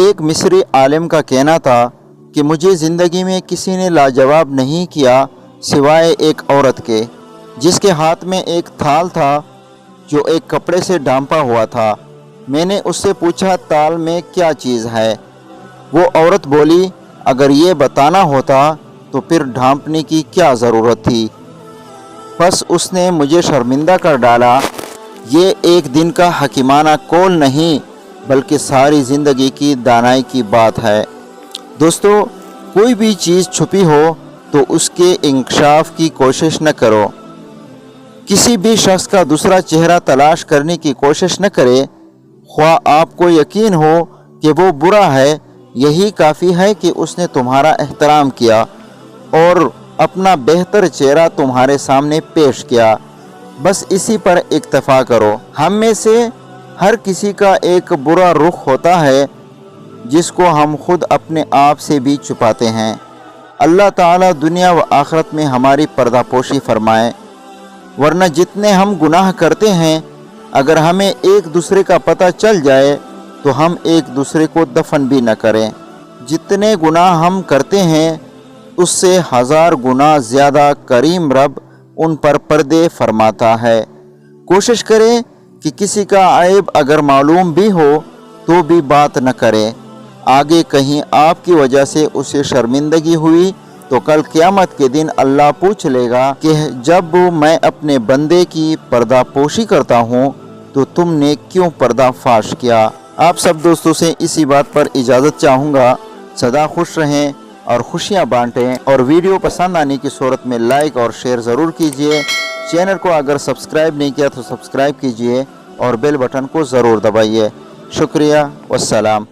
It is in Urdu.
ایک مصری عالم کا کہنا تھا کہ مجھے زندگی میں کسی نے لاجواب نہیں کیا سوائے ایک عورت کے، جس کے ہاتھ میں ایک تھال تھا جو ایک کپڑے سے ڈھانپا ہوا تھا۔ میں نے اس سے پوچھا تال میں کیا چیز ہے؟ وہ عورت بولی اگر یہ بتانا ہوتا تو پھر ڈھانپنے کی کیا ضرورت تھی؟ بس اس نے مجھے شرمندہ کر ڈالا۔ یہ ایک دن کا حکیمانہ قول نہیں بلکہ ساری زندگی کی دانائی کی بات ہے۔ دوستو، کوئی بھی چیز چھپی ہو تو اس کے انکشاف کی کوشش نہ کرو۔ کسی بھی شخص کا دوسرا چہرہ تلاش کرنے کی کوشش نہ کرے، خواہ آپ کو یقین ہو کہ وہ برا ہے، یہی کافی ہے کہ اس نے تمہارا احترام کیا اور اپنا بہتر چہرہ تمہارے سامنے پیش کیا۔ بس اسی پر اکتفا کرو۔ ہم میں سے ہر کسی کا ایک برا رخ ہوتا ہے جس کو ہم خود اپنے آپ سے بھی چھپاتے ہیں۔ اللہ تعالیٰ دنیا و آخرت میں ہماری پردہ پوشی فرمائے، ورنہ جتنے ہم گناہ کرتے ہیں اگر ہمیں ایک دوسرے کا پتہ چل جائے تو ہم ایک دوسرے کو دفن بھی نہ کریں۔ جتنے گناہ ہم کرتے ہیں اس سے 1000 گنا زیادہ کریم رب ان پر پردے فرماتا ہے۔ کوشش کریں کہ کسی کا عیب اگر معلوم بھی ہو تو بھی بات نہ کریں۔ آگے کہیں آپ کی وجہ سے اسے شرمندگی ہوئی تو کل قیامت کے دن اللہ پوچھ لے گا کہ جب میں اپنے بندے کی پردہ پوشی کرتا ہوں تو تم نے کیوں پردہ فاش کیا؟ آپ سب دوستوں سے اسی بات پر اجازت چاہوں گا۔ سدا خوش رہیں اور خوشیاں بانٹیں، اور ویڈیو پسند آنے کی صورت میں لائک اور شیئر ضرور کیجیے۔ چینل کو اگر سبسکرائب نہیں کیا تو سبسکرائب کیجیے اور بیل بٹن کو ضرور دبائیے۔ شکریہ، والسلام۔